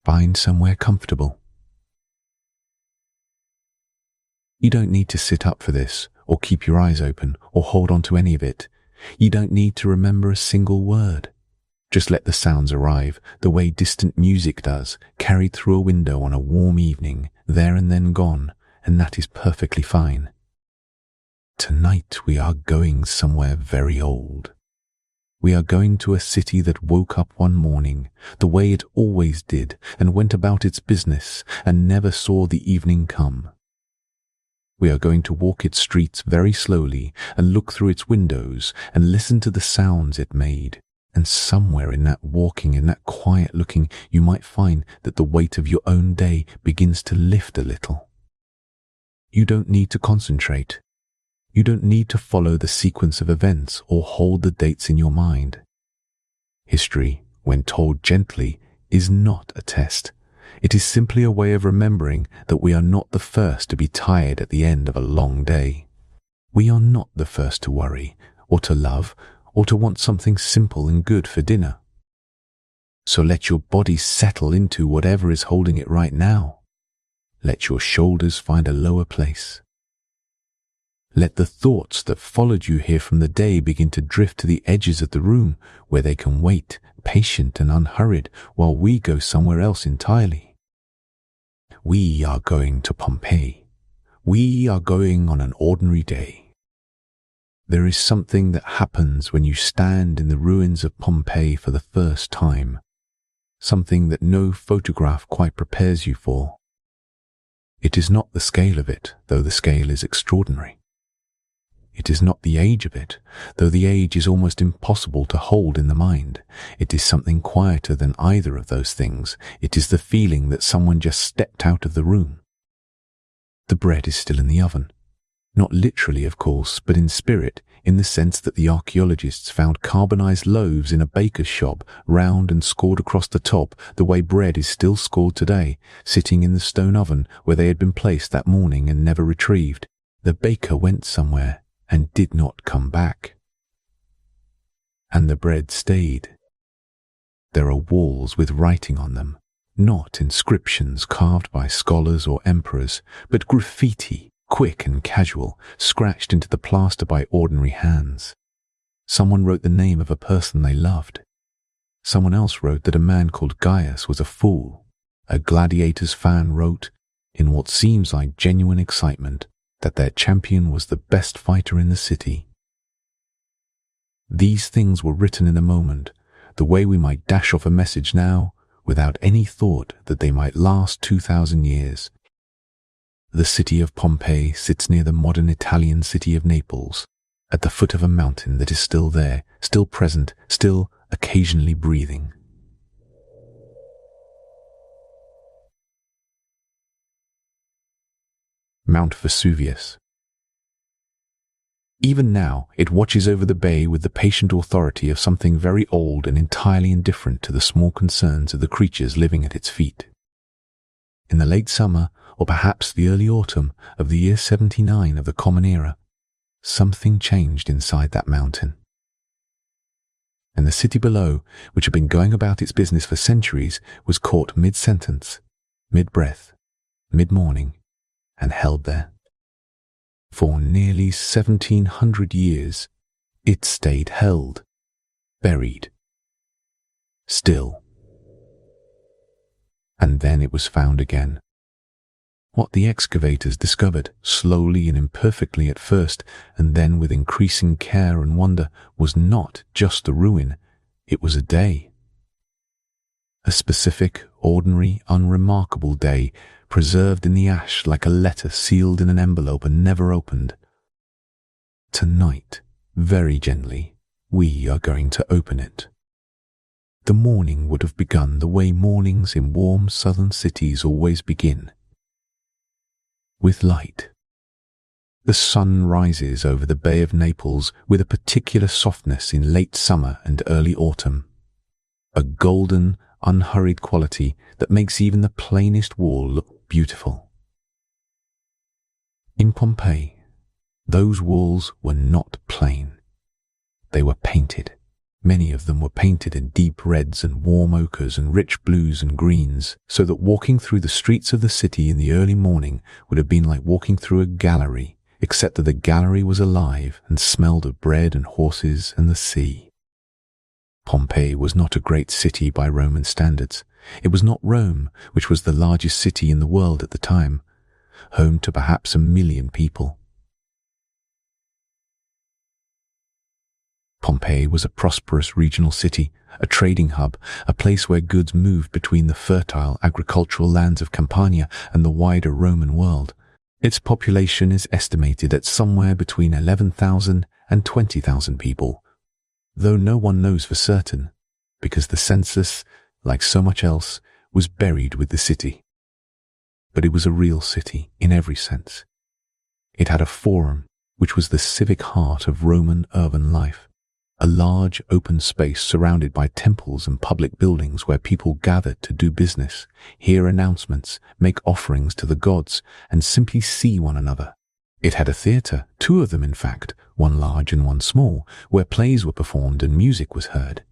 Find somewhere comfortable. You don't need to sit up for this, or keep your eyes open, or hold on to any of it. You don't need to remember a single word. Just let the sounds arrive, the way distant music does, carried through a window on a warm evening, there and then gone, and that is perfectly fine. Tonight we are going somewhere very old. We are going to a city that woke up one morning, the way it always did, and went about its business, and never saw the evening come. We are going to walk its streets very slowly, and look through its windows, and listen to the sounds it made. And somewhere in that walking, in that quiet looking, you might find that the weight of your own day begins to lift a little. You don't need to concentrate. You don't need to follow the sequence of events or hold the dates in your mind. History, when told gently, is not a test. It is simply a way of remembering that we are not the first to be tired at the end of a long day. We are not the first to worry, or to love, or to want something simple and good for dinner. So let your body settle into whatever is holding it right now. Let your shoulders find a lower place. Let the thoughts that followed you here from the day begin to drift to the edges of the room where they can wait, patient and unhurried, while we go somewhere else entirely. We are going to Pompeii. We are going on an ordinary day. There is something that happens when you stand in the ruins of Pompeii for the first time, something that no photograph quite prepares you for. It is not the scale of it, though the scale is extraordinary. It is not the age of it, though the age is almost impossible to hold in the mind. It is something quieter than either of those things. It is the feeling that someone just stepped out of the room. The bread is still in the oven. Not literally, of course, but in spirit, in the sense that the archaeologists found carbonized loaves in a baker's shop, round and scored across the top, the way bread is still scored today, sitting in the stone oven where they had been placed that morning and never retrieved. The baker went somewhere and did not come back. And the bread stayed. There are walls with writing on them, not inscriptions carved by scholars or emperors, but graffiti, quick and casual, scratched into the plaster by ordinary hands. Someone wrote the name of a person they loved. Someone else wrote that a man called Gaius was a fool. A Gladiators fan wrote, in what seems like genuine excitement, that their champion was the best fighter in the city. These things were written in a moment, the way we might dash off a message now, without any thought that they might last 2,000 years. The city of Pompeii sits near the modern Italian city of Naples, at the foot of a mountain that is still there, still present, still occasionally breathing. Mount Vesuvius. Even now, it watches over the bay with the patient authority of something very old and entirely indifferent to the small concerns of the creatures living at its feet. In the late summer, or perhaps the early autumn of the year 79 of the Common Era, something changed inside that mountain. And the city below, which had been going about its business for centuries, was caught mid-sentence, mid-breath, mid-morning, and held there. For nearly 1,700 years, it stayed held, buried, still. And then it was found again. What the excavators discovered, slowly and imperfectly at first, and then with increasing care and wonder, was not just the ruin, it was a day. A specific, ordinary, unremarkable day, preserved in the ash like a letter sealed in an envelope and never opened. Tonight, very gently, we are going to open it. The morning would have begun the way mornings in warm southern cities always begin. With light. The sun rises over the Bay of Naples with a particular softness in late summer and early autumn. A golden, unhurried quality that makes even the plainest wall look beautiful. In Pompeii, those walls were not plain. They were painted, Many of them were painted in deep reds and warm ochres and rich blues and greens, so that walking through the streets of the city in the early morning would have been like walking through a gallery, except that the gallery was alive and smelled of bread and horses and the sea. Pompeii was not a great city by Roman standards. It was not Rome, which was the largest city in the world at the time, home to perhaps 1 million people. Pompeii was a prosperous regional city, a trading hub, a place where goods moved between the fertile agricultural lands of Campania and the wider Roman world. Its population is estimated at somewhere between 11,000 and 20,000 people, though no one knows for certain, because the census, like so much else, was buried with the city. But it was a real city in every sense. It had a forum, which was the civic heart of Roman urban life. A large open space surrounded by temples and public buildings where people gathered to do business, hear announcements, make offerings to the gods, and simply see one another. It had a theatre, 2 of them in fact, one large and one small, where plays were performed and music was heard.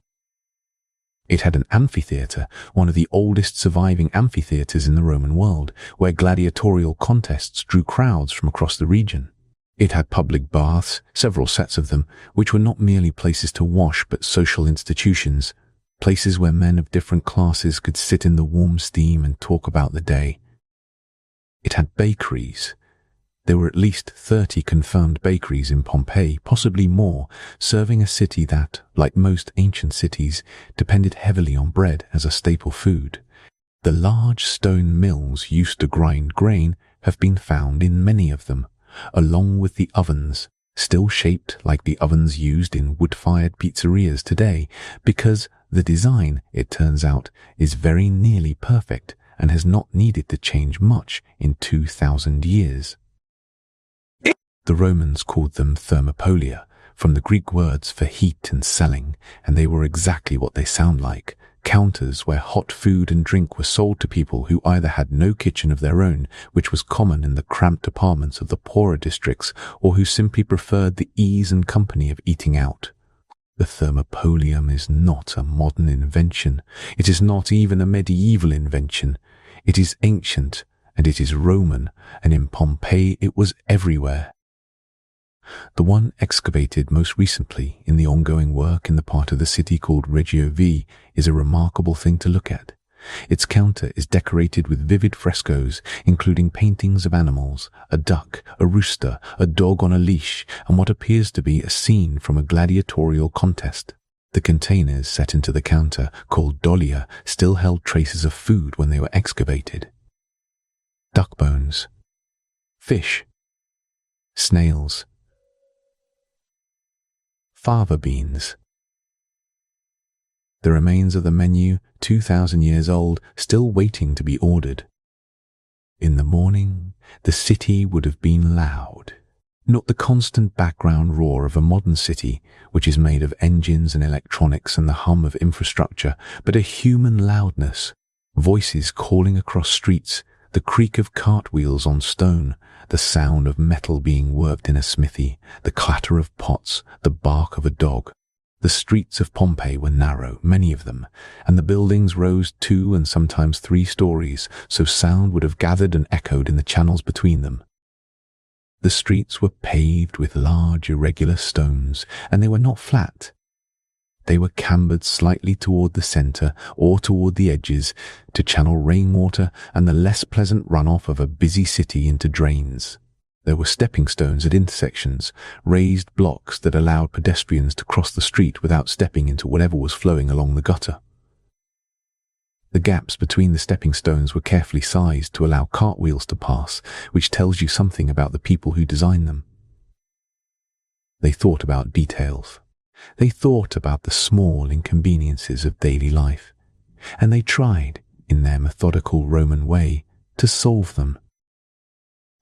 It had an amphitheatre, one of the oldest surviving amphitheatres in the Roman world, where gladiatorial contests drew crowds from across the region. It had public baths, several sets of them, which were not merely places to wash but social institutions, places where men of different classes could sit in the warm steam and talk about the day. It had bakeries. There were at least 30 confirmed bakeries in Pompeii, possibly more, serving a city that, like most ancient cities, depended heavily on bread as a staple food. The large stone mills used to grind grain have been found in many of them, along with the ovens, still shaped like the ovens used in wood-fired pizzerias today, because the design, it turns out, is very nearly perfect and has not needed to change much in 2,000 years. The Romans called them thermopolia, from the Greek words for heat and selling, and they were exactly what they sound like. Counters where hot food and drink were sold to people who either had no kitchen of their own, which was common in the cramped apartments of the poorer districts, or who simply preferred the ease and company of eating out. The thermopolium is not a modern invention. It is not even a medieval invention. It is ancient, and it is Roman, and in Pompeii it was everywhere. The one excavated most recently in the ongoing work in the part of the city called Reggio V is a remarkable thing to look at. Its counter is decorated with vivid frescoes, including paintings of animals, a duck, a rooster, a dog on a leash, and what appears to be a scene from a gladiatorial contest. The containers set into the counter, called dolia, still held traces of food when they were excavated. Duck bones, fish, snails, fava beans. The remains of the menu, 2,000 years old, still waiting to be ordered. In the morning, the city would have been loud. Not the constant background roar of a modern city, which is made of engines and electronics and the hum of infrastructure, but a human loudness. Voices calling across streets, the creak of cartwheels on stone, the sound of metal being worked in a smithy, the clatter of pots, the bark of a dog. The streets of Pompeii were narrow, many of them, and the buildings rose 2 and sometimes 3 stories, so sound would have gathered and echoed in the channels between them. The streets were paved with large irregular stones, and they were not flat. They were cambered slightly toward the center or toward the edges to channel rainwater and the less pleasant runoff of a busy city into drains. There were stepping stones at intersections, raised blocks that allowed pedestrians to cross the street without stepping into whatever was flowing along the gutter. The gaps between the stepping stones were carefully sized to allow cartwheels to pass, which tells you something about the people who designed them. They thought about details. They thought about the small inconveniences of daily life, and they tried, in their methodical Roman way, to solve them.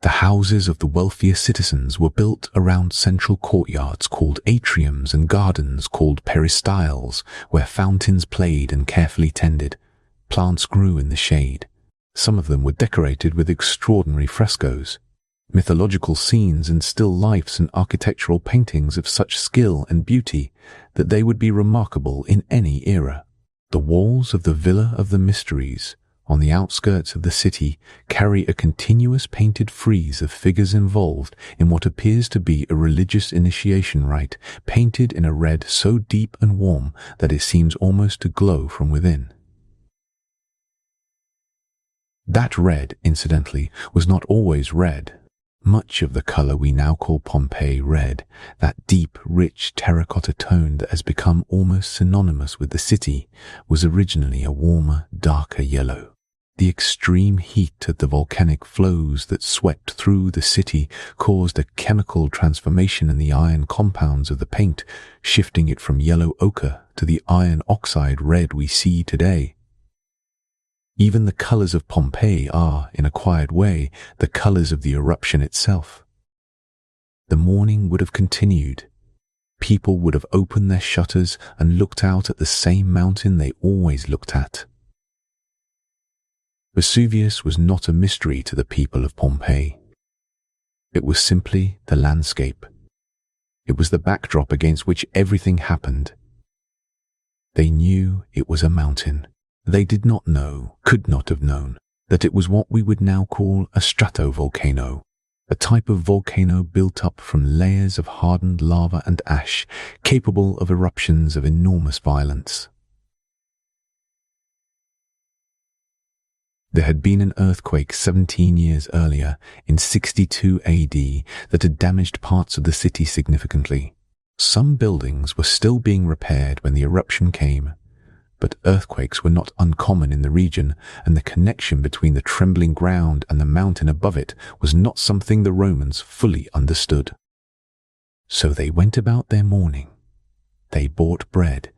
The houses of the wealthier citizens were built around central courtyards called atriums and gardens called peristyles, where fountains played and carefully tended. Plants grew in the shade. Some of them were decorated with extraordinary frescoes. mythological scenes and still lifes and architectural paintings of such skill and beauty that they would be remarkable in any era. The walls of the Villa of the Mysteries, on the outskirts of the city, carry a continuous painted frieze of figures involved in what appears to be a religious initiation rite, painted in a red so deep and warm that it seems almost to glow from within. That red, incidentally, was not always red. Much of the color we now call Pompeii red, that deep, rich terracotta tone that has become almost synonymous with the city, was originally a warmer, darker yellow. The extreme heat of the volcanic flows that swept through the city caused a chemical transformation in the iron compounds of the paint, shifting it from yellow ochre to the iron oxide red we see today. Even the colors of Pompeii are, in a quiet way, the colors of the eruption itself. The morning would have continued. People would have opened their shutters and looked out at the same mountain they always looked at. Vesuvius was not a mystery to the people of Pompeii. It was simply the landscape. It was the backdrop against which everything happened. They knew it was a mountain. They did not know, could not have known, that it was what we would now call a stratovolcano, a type of volcano built up from layers of hardened lava and ash, capable of eruptions of enormous violence. There had been an earthquake 17 years earlier, in 62 AD, that had damaged parts of the city significantly. Some buildings were still being repaired when the eruption came, but earthquakes were not uncommon in the region, and the connection between the trembling ground and the mountain above it was not something the Romans fully understood. So they went about their mourning. They bought bread.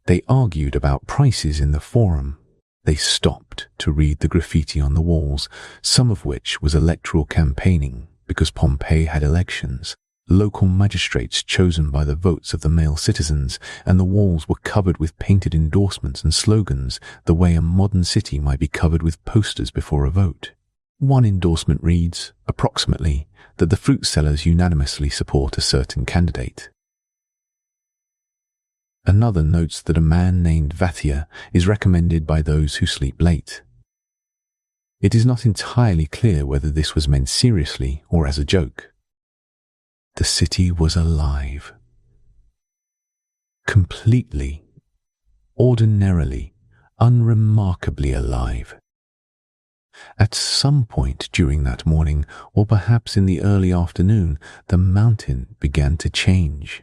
They argued about prices in the forum. They stopped to read the graffiti on the walls, some of which was electoral campaigning, because Pompeii had elections. Local magistrates chosen by the votes of the male citizens, and the walls were covered with painted endorsements and slogans, the way a modern city might be covered with posters before a vote. One endorsement reads, approximately, that the fruit sellers unanimously support a certain candidate. Another notes that a man named Vathia is recommended by those who sleep late. It is not entirely clear whether this was meant seriously or as a joke. The city was alive. Completely, ordinarily, unremarkably alive. At some point during that morning, or perhaps in the early afternoon, the mountain began to change.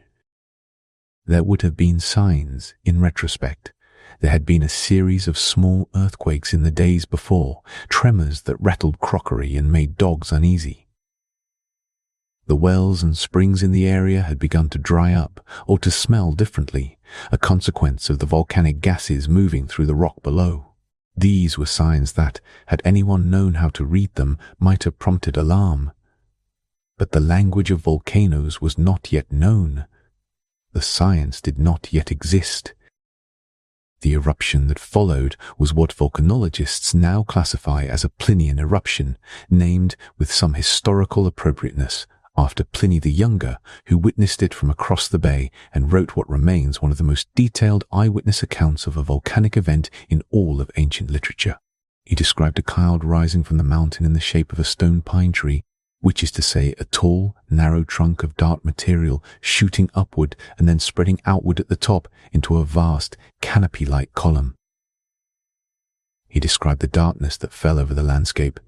There would have been signs, in retrospect. There had been a series of small earthquakes in the days before, tremors that rattled crockery and made dogs uneasy. The wells and springs in the area had begun to dry up or to smell differently, a consequence of the volcanic gases moving through the rock below. These were signs that, had anyone known how to read them, might have prompted alarm. But the language of volcanoes was not yet known. The science did not yet exist. The eruption that followed was what volcanologists now classify as a Plinian eruption, named with some historical appropriateness after Pliny the Younger, who witnessed it from across the bay and wrote what remains one of the most detailed eyewitness accounts of a volcanic event in all of ancient literature. He described a cloud rising from the mountain in the shape of a stone pine tree, which is to say a tall, narrow trunk of dark material shooting upward and then spreading outward at the top into a vast, canopy-like column. He described the darkness that fell over the landscape.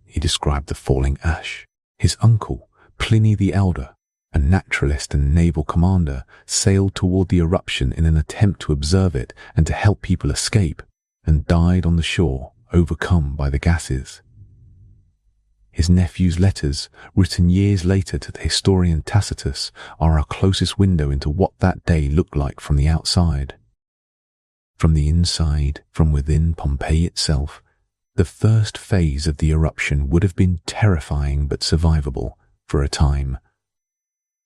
He described the falling ash. His uncle, Pliny the Elder, a naturalist and naval commander, sailed toward the eruption in an attempt to observe it and to help people escape, and died on the shore, overcome by the gases. His nephew's letters, written years later to the historian Tacitus, are our closest window into what that day looked like from the outside. From the inside, from within Pompeii itself, the first phase of the eruption would have been terrifying but survivable for a time.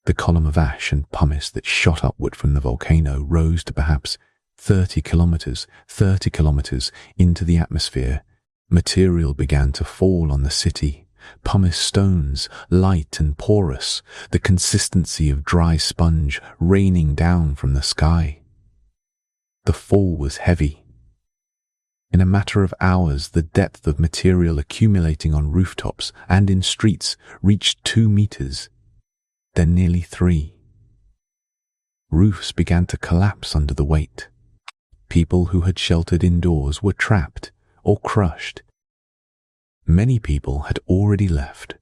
The column of ash and pumice that shot upward from the volcano rose to perhaps 30 kilometers into the atmosphere. Material began to fall on the city. pumice stones, light and porous, the consistency of dry sponge raining down from the sky. The fall was heavy. In a matter of hours, the depth of material accumulating on rooftops and in streets reached 2 meters, then nearly 3. Roofs began to collapse under the weight. People who had sheltered indoors were trapped or crushed. Many people had already left.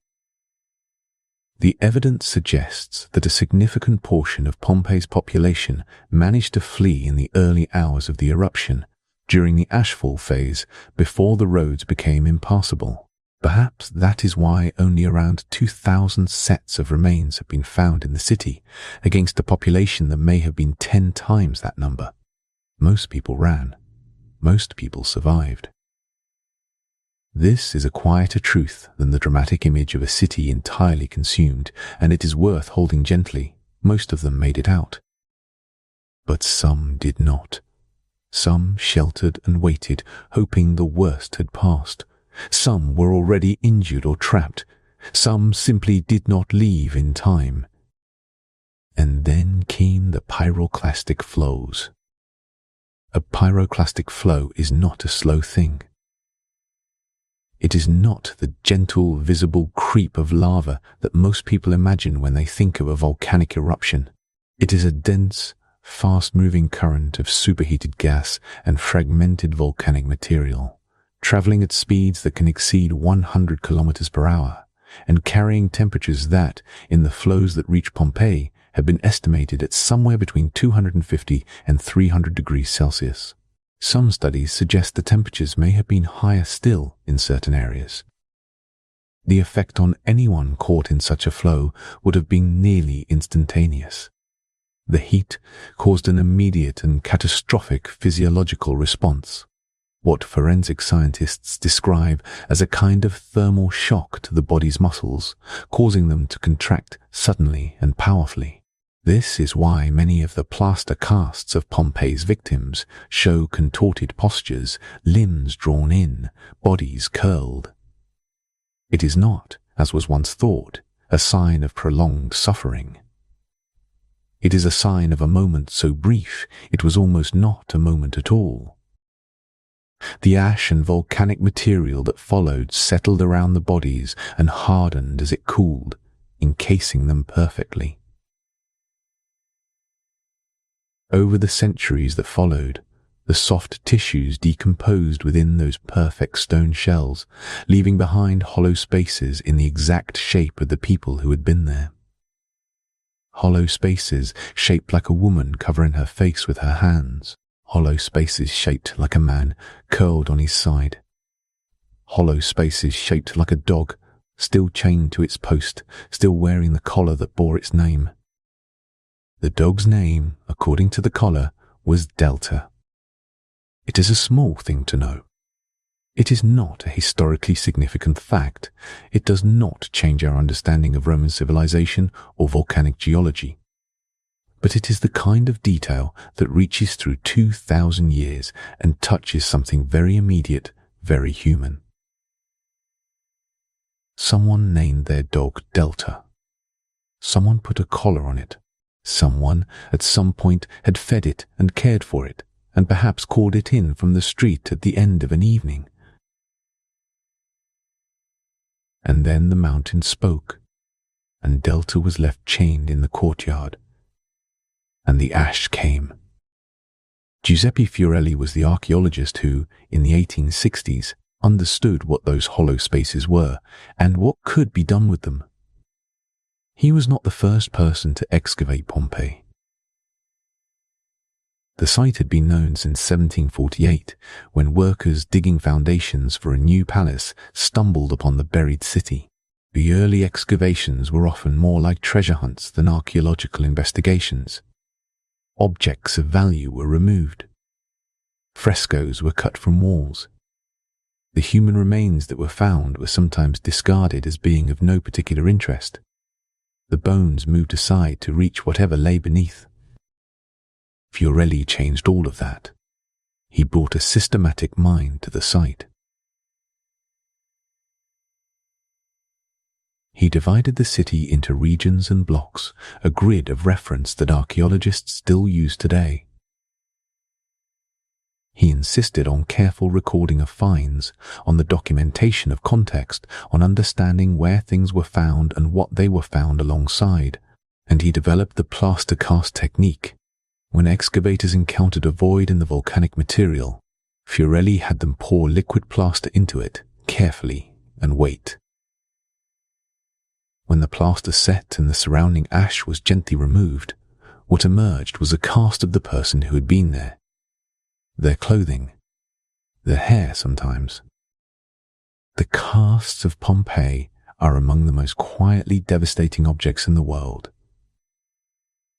The evidence suggests that a significant portion of Pompeii's population managed to flee in the early hours of the eruption, during the ashfall phase, before the roads became impassable. Perhaps that is why only around 2,000 sets of remains have been found in the city, against a population that may have been 10 times that number. Most people ran. Most people survived. This is a quieter truth than the dramatic image of a city entirely consumed, and it is worth holding gently. Most of them made it out. But some did not. Some sheltered and waited, hoping the worst had passed. Some were already injured or trapped. Some simply did not leave in time. And then came the pyroclastic flows. A pyroclastic flow is not a slow thing. It is not the gentle, visible creep of lava that most people imagine when they think of a volcanic eruption. It is a dense, fast-moving current of superheated gas and fragmented volcanic material, traveling at speeds that can exceed 100 kilometers per hour, and carrying temperatures that, in the flows that reach Pompeii, have been estimated at somewhere between 250 and 300 degrees Celsius. Some studies suggest the temperatures may have been higher still in certain areas. The effect on anyone caught in such a flow would have been nearly instantaneous. The heat caused an immediate and catastrophic physiological response, what forensic scientists describe as a kind of thermal shock to the body's muscles, causing them to contract suddenly and powerfully. This is why many of the plaster casts of Pompeii's victims show contorted postures, limbs drawn in, bodies curled. It is not, as was once thought, a sign of prolonged suffering. It is a sign of a moment so brief it was almost not a moment at all. The ash and volcanic material that followed settled around the bodies and hardened as it cooled, encasing them perfectly. Over the centuries that followed, the soft tissues decomposed within those perfect stone shells, leaving behind hollow spaces in the exact shape of the people who had been there. Hollow spaces shaped like a woman covering her face with her hands. Hollow spaces shaped like a man curled on his side. Hollow spaces shaped like a dog, still chained to its post, still wearing the collar that bore its name. The dog's name, according to the collar, was Delta. It is a small thing to know. It is not a historically significant fact. It does not change our understanding of Roman civilization or volcanic geology. But it is the kind of detail that reaches through 2,000 years and touches something very immediate, very human. Someone named their dog Delta. Someone put a collar on it. Someone, at some point, had fed it and cared for it, and perhaps called it in from the street at the end of an evening. And then the mountain spoke, and Delta was left chained in the courtyard. And the ash came. Giuseppe Fiorelli was the archaeologist who, in the 1860s, understood what those hollow spaces were and what could be done with them. He was not the first person to excavate Pompeii. The site had been known since 1748, when workers digging foundations for a new palace stumbled upon the buried city. The early excavations were often more like treasure hunts than archaeological investigations. Objects of value were removed. Frescoes were cut from walls. The human remains that were found were sometimes discarded as being of no particular interest. The bones moved aside to reach whatever lay beneath. Fiorelli changed all of that. He brought a systematic mind to the site. He divided the city into regions and blocks, a grid of reference that archaeologists still use today. He insisted on careful recording of finds, on the documentation of context, on understanding where things were found and what they were found alongside, and he developed the plaster cast technique. When excavators encountered a void in the volcanic material, Fiorelli had them pour liquid plaster into it, carefully, and wait. When the plaster set and the surrounding ash was gently removed, what emerged was a cast of the person who had been there. Their clothing, their hair sometimes. The casts of Pompeii are among the most quietly devastating objects in the world.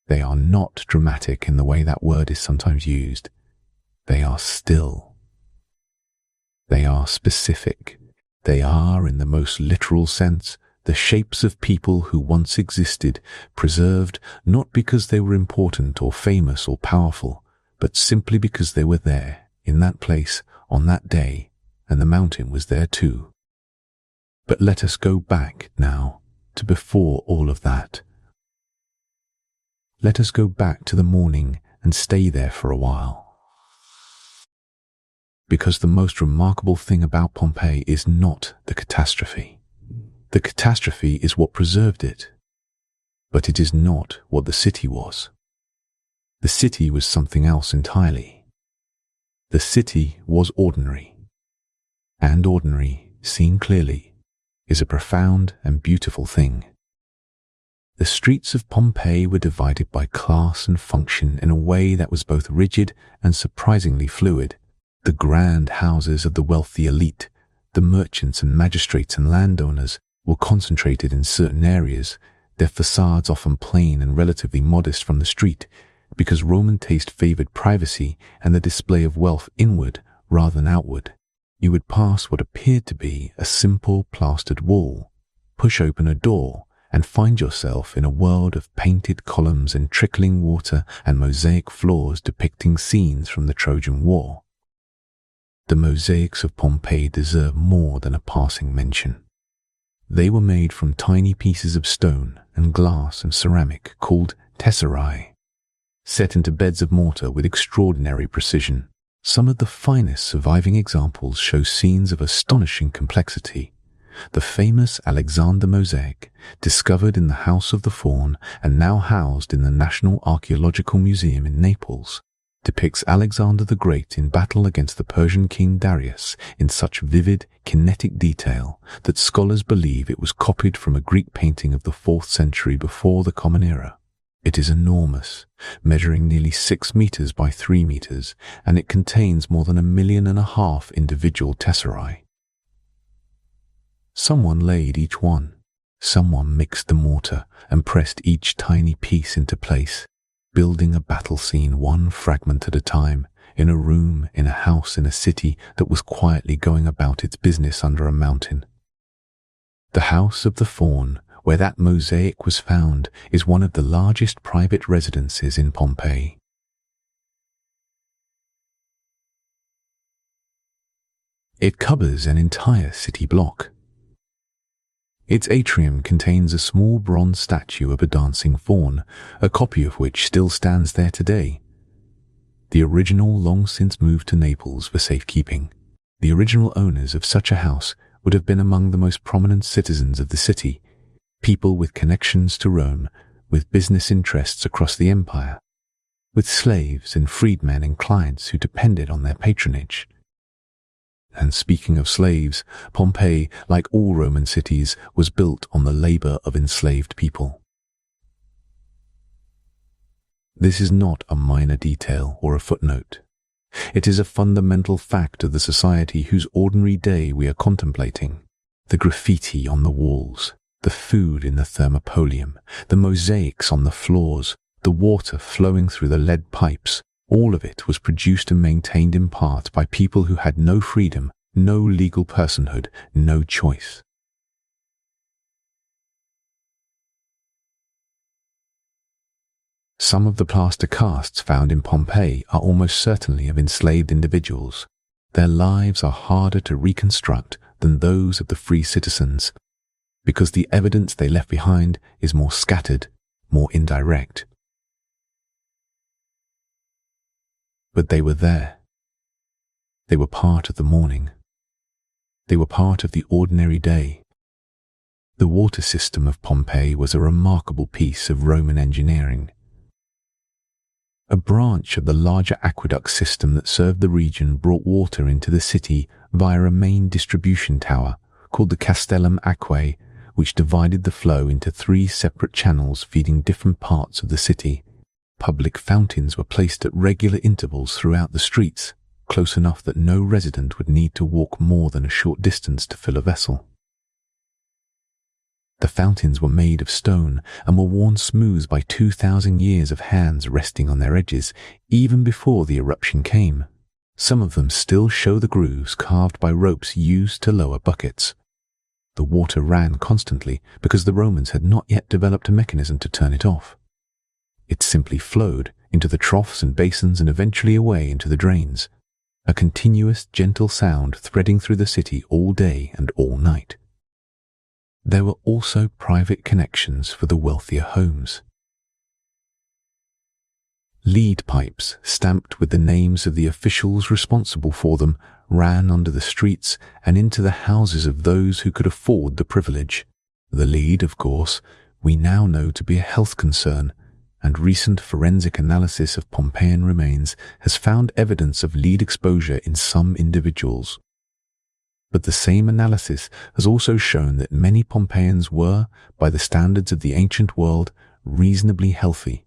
They are not dramatic in the way that word is sometimes used. They are still. They are specific. They are, in the most literal sense, the shapes of people who once existed, preserved not because they were important or famous or powerful, but simply because they were there, in that place, on that day, and the mountain was there too. But let us go back now to before all of that. Let us go back to the morning and stay there for a while. Because the most remarkable thing about Pompeii is not the catastrophe. The catastrophe is what preserved it, but it is not what the city was. The city was something else entirely. The city was ordinary, and ordinary, seen clearly, is a profound and beautiful thing. The streets of Pompeii were divided by class and function in a way that was both rigid and surprisingly fluid. The grand houses of the wealthy elite, the merchants and magistrates and landowners, were concentrated in certain areas, their facades often plain and relatively modest from the street, because Roman taste favored privacy and the display of wealth inward rather than outward. You would pass what appeared to be a simple plastered wall, push open a door, and find yourself in a world of painted columns and trickling water and mosaic floors depicting scenes from the Trojan War. The mosaics of Pompeii deserve more than a passing mention. They were made from tiny pieces of stone and glass and ceramic called tesserae, set into beds of mortar with extraordinary precision. Some of the finest surviving examples show scenes of astonishing complexity. The famous Alexander mosaic, discovered in the House of the Faun and now housed in the National Archaeological Museum in Naples, depicts Alexander the Great in battle against the Persian king Darius in such vivid, kinetic detail that scholars believe it was copied from a Greek painting of the 4th century before the Common Era. It is enormous, measuring nearly 6 meters by 3 meters, and it contains more than 1.5 million individual tesserae. Someone laid each one. Someone mixed the mortar and pressed each tiny piece into place, building a battle scene one fragment at a time, in a room, in a house, in a city that was quietly going about its business under a mountain. The House of the Faun, where that mosaic was found, is one of the largest private residences in Pompeii. It covers an entire city block. Its atrium contains a small bronze statue of a dancing faun, a copy of which still stands there today. The original long since moved to Naples for safekeeping. The original owners of such a house would have been among the most prominent citizens of the city, people with connections to Rome, with business interests across the empire, with slaves and freedmen and clients who depended on their patronage. And speaking of slaves, Pompeii, like all Roman cities, was built on the labor of enslaved people. This is not a minor detail or a footnote. It is a fundamental fact of the society whose ordinary day we are contemplating. The graffiti on the walls, the food in the thermopolium, the mosaics on the floors, the water flowing through the lead pipes, all of it was produced and maintained in part by people who had no freedom, no legal personhood, no choice. Some of the plaster casts found in Pompeii are almost certainly of enslaved individuals. Their lives are harder to reconstruct than those of the free citizens. because the evidence they left behind is more scattered, more indirect. But they were there. They were part of the morning. They were part of the ordinary day. The water system of Pompeii was a remarkable piece of Roman engineering. A branch of the larger aqueduct system that served the region brought water into the city via a main distribution tower called the Castellum Aquae, which divided the flow into 3 separate channels feeding different parts of the city. Public fountains were placed at regular intervals throughout the streets, close enough that no resident would need to walk more than a short distance to fill a vessel. The fountains were made of stone and were worn smooth by 2,000 years of hands resting on their edges, even before the eruption came. Some of them still show the grooves carved by ropes used to lower buckets. The water ran constantly because the Romans had not yet developed a mechanism to turn it off. It simply flowed into the troughs and basins and eventually away into the drains, a continuous, gentle sound threading through the city all day and all night. There were also private connections for the wealthier homes. Lead pipes, stamped with the names of the officials responsible for them, ran under the streets and into the houses of those who could afford the privilege. The lead, of course, we now know to be a health concern, and recent forensic analysis of Pompeian remains has found evidence of lead exposure in some individuals. But the same analysis has also shown that many Pompeians were, by the standards of the ancient world, reasonably healthy.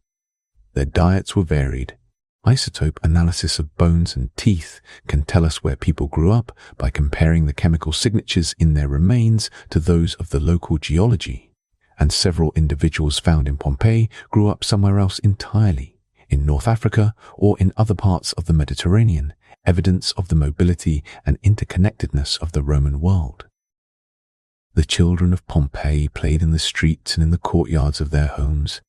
Their diets were varied. Isotope analysis of bones and teeth can tell us where people grew up by comparing the chemical signatures in their remains to those of the local geology. And several individuals found in Pompeii grew up somewhere else entirely, in North Africa or in other parts of the Mediterranean, evidence of the mobility and interconnectedness of the Roman world. The children of Pompeii played in the streets and in the courtyards of their homes.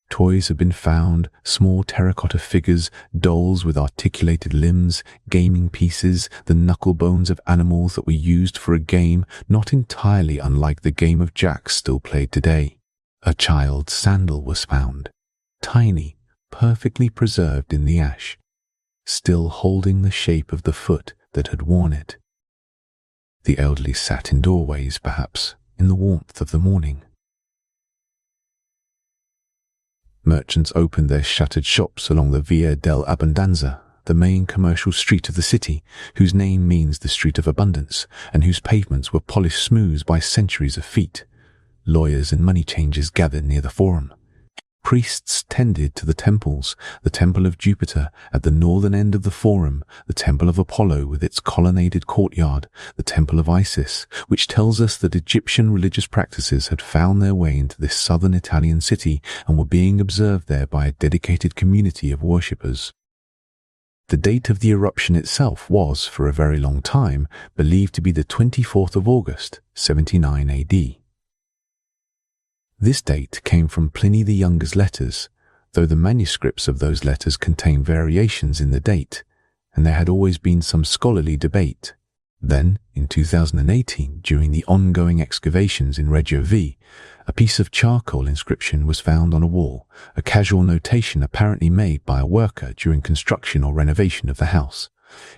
Toys have been found, small terracotta figures, dolls with articulated limbs, gaming pieces, the knuckle bones of animals that were used for a game not entirely unlike the game of jacks still played today. A child's sandal was found, tiny, perfectly preserved in the ash, still holding the shape of the foot that had worn it. The elderly sat in doorways, perhaps, in the warmth of the morning. Merchants opened their shuttered shops along the Via dell'Abbondanza, the main commercial street of the city, whose name means the street of abundance, and whose pavements were polished smooth by centuries of feet. Lawyers and money changers gathered near the forum. Priests tended to the temples, the temple of Jupiter at the northern end of the forum, the temple of Apollo with its colonnaded courtyard, the temple of Isis, which tells us that Egyptian religious practices had found their way into this southern Italian city and were being observed there by a dedicated community of worshippers. The date of the eruption itself was, for a very long time, believed to be the 24th of August, 79 AD. This date came from Pliny the Younger's letters, though the manuscripts of those letters contain variations in the date, and there had always been some scholarly debate. Then, in 2018, during the ongoing excavations in Reggio V, a piece of charcoal inscription was found on a wall, a casual notation apparently made by a worker during construction or renovation of the house.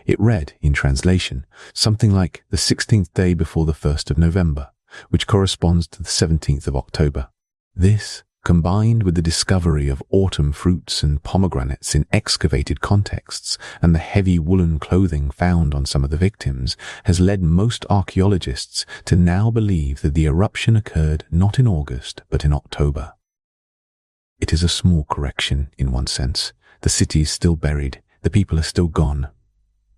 It read, in translation, something like the 16th day before the 1st of November, which corresponds to the 17th of October. This, combined with the discovery of autumn fruits and pomegranates in excavated contexts and the heavy woolen clothing found on some of the victims, has led most archaeologists to now believe that the eruption occurred not in August but in October. It is a small correction in one sense. The city is still buried, the people are still gone.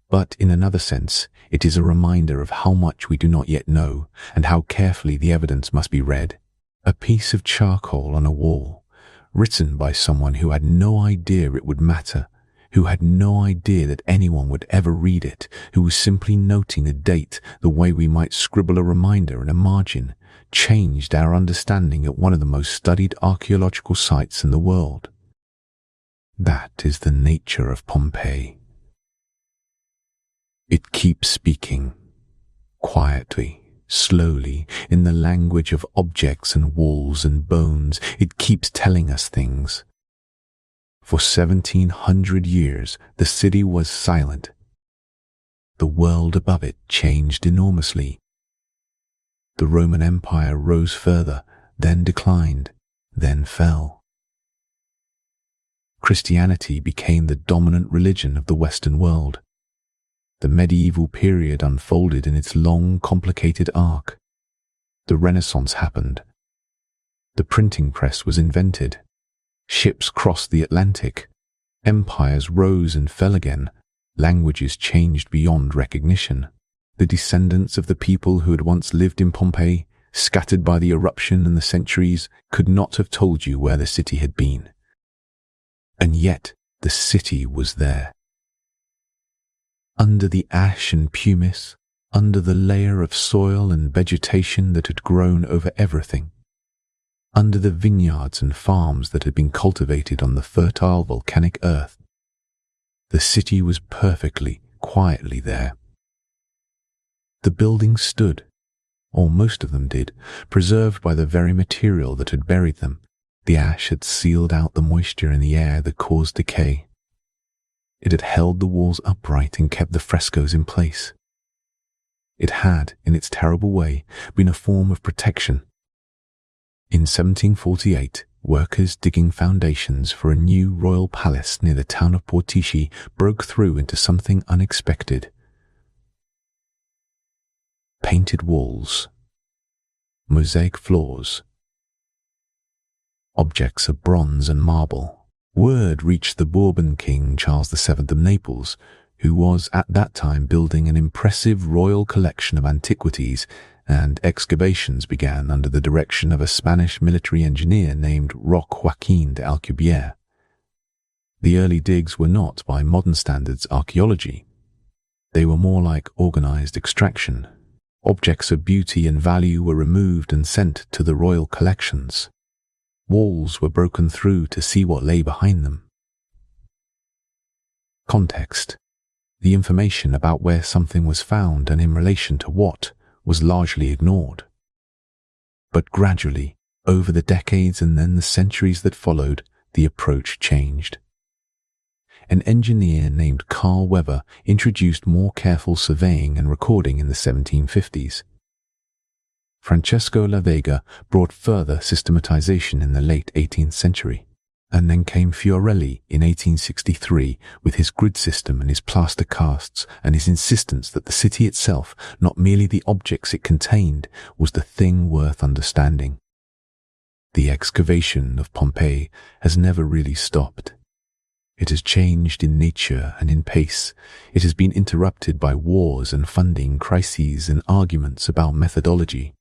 But in another sense, it is a reminder of how much we do not yet know and how carefully the evidence must be read. A piece of charcoal on a wall, written by someone who had no idea it would matter, who had no idea that anyone would ever read it, who was simply noting a date the way we might scribble a reminder in a margin, changed our understanding at one of the most studied archaeological sites in the world. That is the nature of Pompeii. It keeps speaking, quietly, Slowly, in the language of objects and walls and bones, it keeps telling us things. For 1700 years, the city was silent. The world above it changed enormously. The Roman Empire rose further, then declined, then fell. Christianity became the dominant religion of the Western world. The medieval period unfolded in its long, complicated arc. The Renaissance happened. The printing press was invented. Ships crossed the Atlantic. Empires rose and fell again. Languages changed beyond recognition. The descendants of the people who had once lived in Pompeii, scattered by the eruption and the centuries, could not have told you where the city had been. And yet, the city was there. Under the ash and pumice, under the layer of soil and vegetation that had grown over everything, under the vineyards and farms that had been cultivated on the fertile volcanic earth, the city was perfectly, quietly there. The buildings stood, or most of them did, preserved by the very material that had buried them. The ash had sealed out the moisture in the air that caused decay. It had held the walls upright and kept the frescoes in place. It had, in its terrible way, been a form of protection. In 1748, workers digging foundations for a new royal palace near the town of Pompeii broke through into something unexpected. Painted walls, mosaic floors, objects of bronze and marble. Word reached the Bourbon king Charles VII of Naples, who was at that time building an impressive royal collection of antiquities, and excavations began under the direction of a Spanish military engineer named Roque Joaquin de Alcubierre. The early digs were not, by modern standards, archaeology. They were more like organized extraction. Objects of beauty and value were removed and sent to the royal collections. Walls were broken through to see what lay behind them. Context. The information about where something was found and in relation to what was largely ignored. But gradually, over the decades and then the centuries that followed, the approach changed. An engineer named Carl Weber introduced more careful surveying and recording in the 1750s. Francesco La Vega brought further systematization in the late 18th century, and then came Fiorelli in 1863 with his grid system and his plaster casts and his insistence that the city itself, not merely the objects it contained, was the thing worth understanding. The excavation of Pompeii has never really stopped. It has changed in nature and in pace. It has been interrupted by wars and funding crises and arguments about methodology.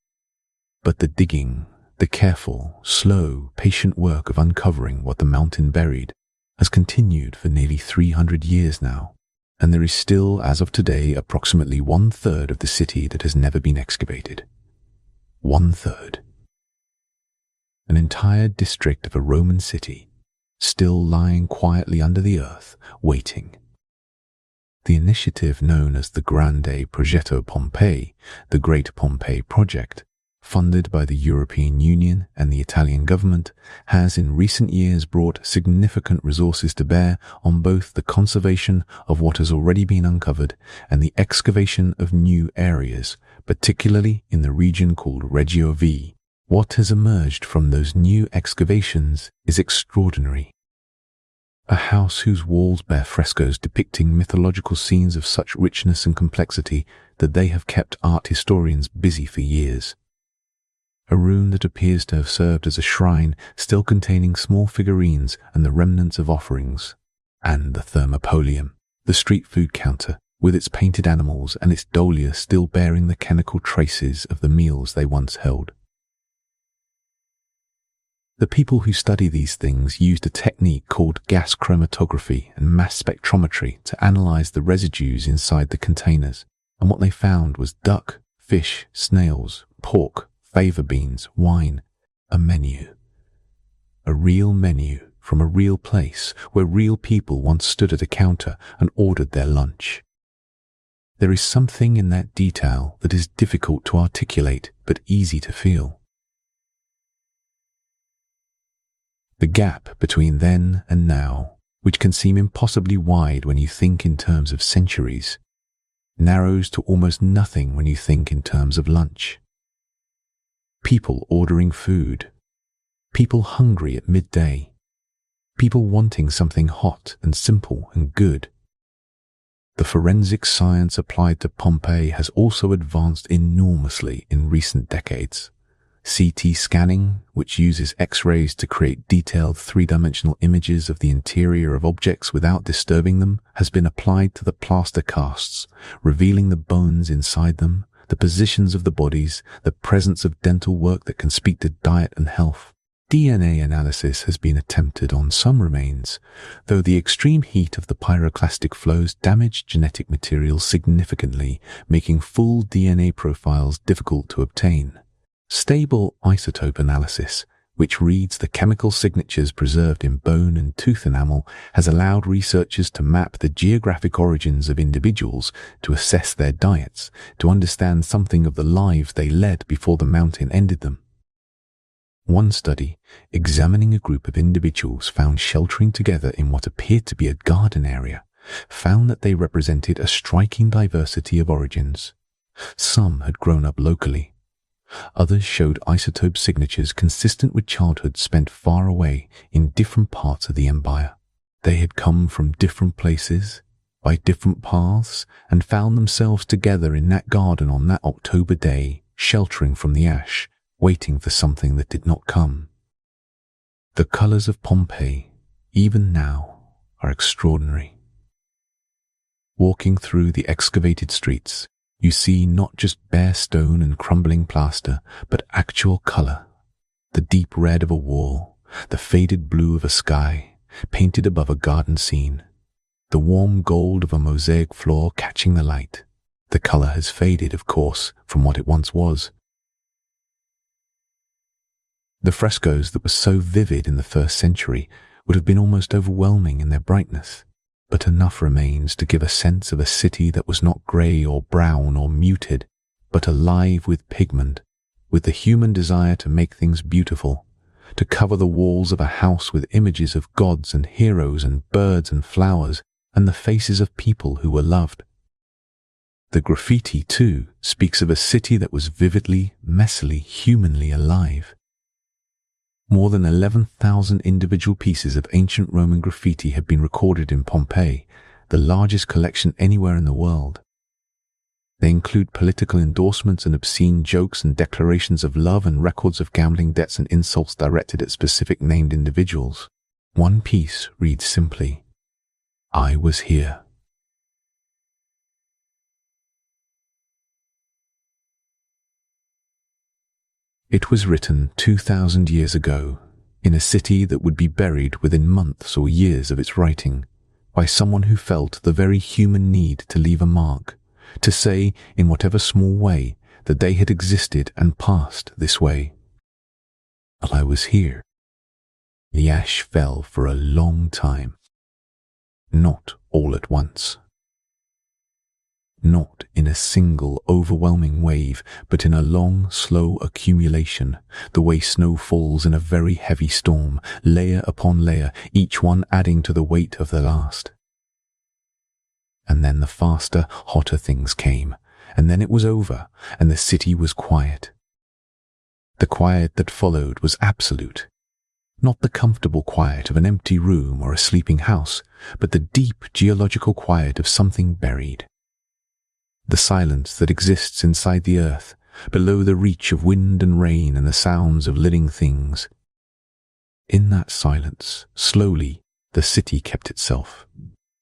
But the digging, the careful, slow, patient work of uncovering what the mountain buried has continued for nearly 300 years now, and there is still, as of today, approximately 1/3 of the city that has never been excavated. 1/3. An entire district of a Roman city, still lying quietly under the earth, waiting. The initiative known as the Grande Progetto Pompeii, the Great Pompeii Project, funded by the European Union and the Italian government, has in recent years brought significant resources to bear on both the conservation of what has already been uncovered and the excavation of new areas, particularly in the region called Reggio V. What has emerged from those new excavations is extraordinary. A house whose walls bear frescoes depicting mythological scenes of such richness and complexity that they have kept art historians busy for years. A room that appears to have served as a shrine, still containing small figurines and the remnants of offerings. And the thermopolium, the street food counter, with its painted animals and its dolia still bearing the chemical traces of the meals they once held. The people who study these things used a technique called gas chromatography and mass spectrometry to analyze the residues inside the containers, and what they found was duck, fish, snails, pork, fava beans, wine, a menu. A real menu from a real place where real people once stood at a counter and ordered their lunch. There is something in that detail that is difficult to articulate but easy to feel. The gap between then and now, which can seem impossibly wide when you think in terms of centuries, narrows to almost nothing when you think in terms of lunch. People ordering food, people hungry at midday, people wanting something hot and simple and good. The forensic science applied to Pompeii has also advanced enormously in recent decades. CT scanning, which uses X-rays to create detailed three-dimensional images of the interior of objects without disturbing them, has been applied to the plaster casts, revealing the bones inside them, the positions of the bodies, the presence of dental work that can speak to diet and health. DNA analysis has been attempted on some remains, though the extreme heat of the pyroclastic flows damaged genetic material significantly, making full DNA profiles difficult to obtain. Stable isotope analysis, which reads the chemical signatures preserved in bone and tooth enamel, has allowed researchers to map the geographic origins of individuals, to assess their diets, to understand something of the lives they led before the mountain ended them. One study, examining a group of individuals found sheltering together in what appeared to be a garden area, found that they represented a striking diversity of origins. Some had grown up locally. Others showed isotope signatures consistent with childhood spent far away in different parts of the empire. They had come from different places, by different paths, and found themselves together in that garden on that October day, sheltering from the ash, waiting for something that did not come. The colors of Pompeii, even now, are extraordinary. Walking through the excavated streets, you see not just bare stone and crumbling plaster, but actual color. The deep red of a wall, the faded blue of a sky, painted above a garden scene. The warm gold of a mosaic floor catching the light. The color has faded, of course, from what it once was. The frescoes that were so vivid in the 1st century would have been almost overwhelming in their brightness. But enough remains to give a sense of a city that was not grey or brown or muted, but alive with pigment, with the human desire to make things beautiful, to cover the walls of a house with images of gods and heroes and birds and flowers and the faces of people who were loved. The graffiti, too, speaks of a city that was vividly, messily, humanly alive. More than 11,000 individual pieces of ancient Roman graffiti have been recorded in Pompeii, the largest collection anywhere in the world. They include political endorsements and obscene jokes and declarations of love and records of gambling debts and insults directed at specific named individuals. One piece reads simply, "I was here." It was written 2,000 years ago, in a city that would be buried within months or years of its writing, by someone who felt the very human need to leave a mark, to say, in whatever small way, that they had existed and passed this way. While I was here, the ash fell for a long time, not all at once. Not in a single overwhelming wave, but in a long, slow accumulation, the way snow falls in a very heavy storm, layer upon layer, each one adding to the weight of the last. And then the faster, hotter things came, and then it was over, and the city was quiet. The quiet that followed was absolute. Not the comfortable quiet of an empty room or a sleeping house, but the deep geological quiet of something buried. The silence that exists inside the earth, below the reach of wind and rain and the sounds of living things. In that silence, slowly, the city kept itself.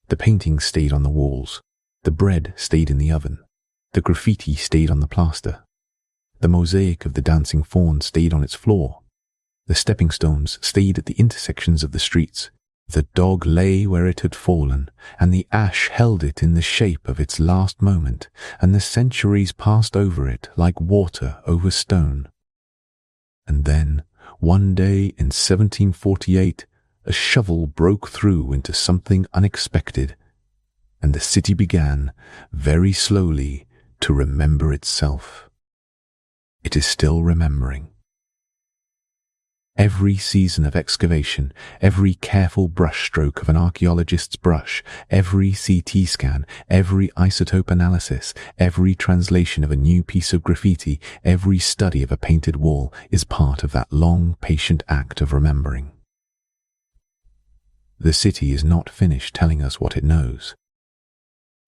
The paintings stayed on the walls. The bread stayed in the oven. The graffiti stayed on the plaster. The mosaic of the dancing fawn stayed on its floor. The stepping stones stayed at the intersections of the streets. The dog lay where it had fallen, and the ash held it in the shape of its last moment, and the centuries passed over it like water over stone. And then, one day in 1748, a shovel broke through into something unexpected. and the city began, very slowly, to remember itself. It is still remembering. Every season of excavation, every careful brushstroke of an archaeologist's brush, every CT scan, every isotope analysis, every translation of a new piece of graffiti, every study of a painted wall is part of that long, patient act of remembering. The city is not finished telling us what it knows.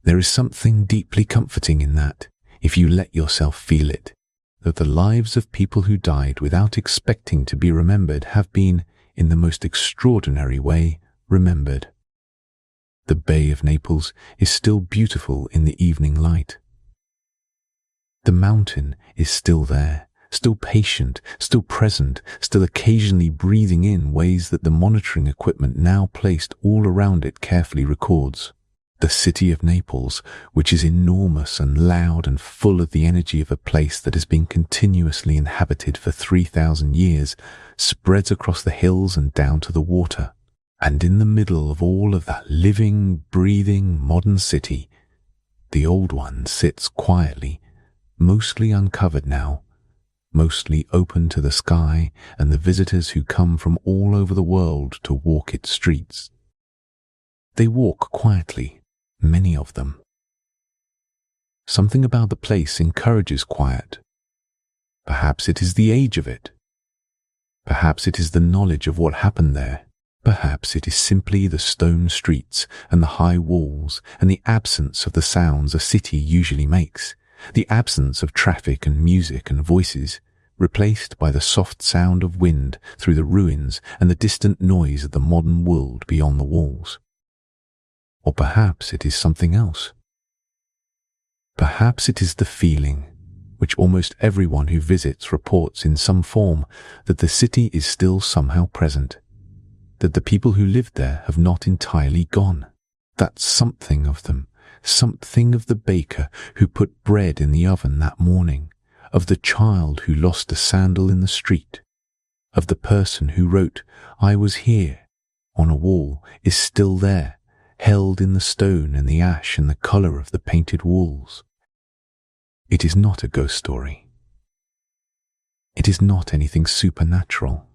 There is something deeply comforting in that, if you let yourself feel it, that the lives of people who died without expecting to be remembered have been, in the most extraordinary way, remembered. The Bay of Naples is still beautiful in the evening light. The mountain is still there, still patient, still present, still occasionally breathing in ways that the monitoring equipment now placed all around it carefully records. The city of Naples, which is enormous and loud and full of the energy of a place that has been continuously inhabited for 3,000 years, spreads across the hills and down to the water. And in the middle of all of that living, breathing, modern city, the old one sits quietly, mostly uncovered now, mostly open to the sky and the visitors who come from all over the world to walk its streets. They walk quietly, many of them. Something about the place encourages quiet. Perhaps it is the age of it. Perhaps it is the knowledge of what happened there. Perhaps it is simply the stone streets and the high walls and the absence of the sounds a city usually makes, the absence of traffic and music and voices, replaced by the soft sound of wind through the ruins and the distant noise of the modern world beyond the walls. Or perhaps it is something else. Perhaps it is the feeling, which almost everyone who visits reports in some form, that the city is still somehow present, that the people who lived there have not entirely gone, that something of them, something of the baker who put bread in the oven that morning, of the child who lost a sandal in the street, of the person who wrote, "I was here," on a wall, is still there, held in the stone and the ash and the colour of the painted walls. It is not a ghost story. It is not anything supernatural.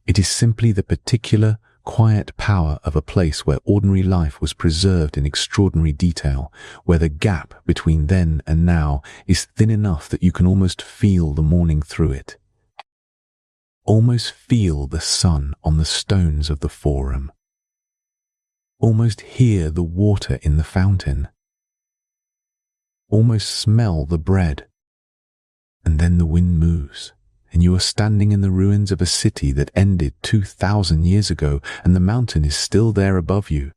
It is simply the particular, quiet power of a place where ordinary life was preserved in extraordinary detail, where the gap between then and now is thin enough that you can almost feel the morning through it. Almost feel the sun on the stones of the Forum. Almost hear the water in the fountain. Almost smell the bread. And then the wind moves, and you are standing in the ruins of a city that ended 2,000 years ago, and the mountain is still there above you,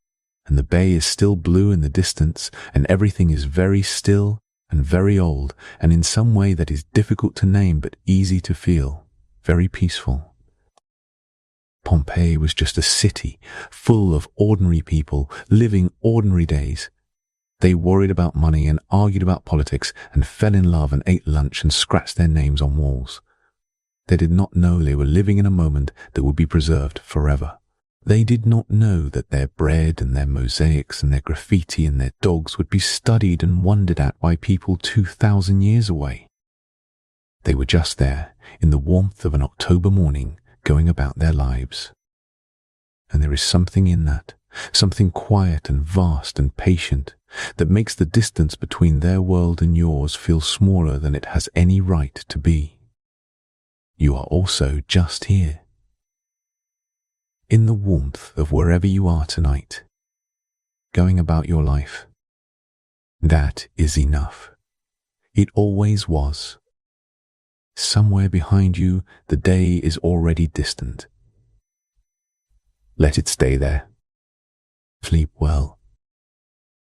and the bay is still blue in the distance, and everything is very still and very old, and in some way that is difficult to name but easy to feel, very peaceful. Pompeii was just a city full of ordinary people living ordinary days. They worried about money and argued about politics and fell in love and ate lunch and scratched their names on walls. They did not know they were living in a moment that would be preserved forever. They did not know that their bread and their mosaics and their graffiti and their dogs would be studied and wondered at by people 2,000 years away. They were just there, in the warmth of an October morning, going about their lives. And there is something in that, something quiet and vast and patient, that makes the distance between their world and yours feel smaller than it has any right to be. You are also just here, in the warmth of wherever you are tonight, going about your life. That is enough. It always was. Somewhere behind you, the day is already distant. Let it stay there. Sleep well.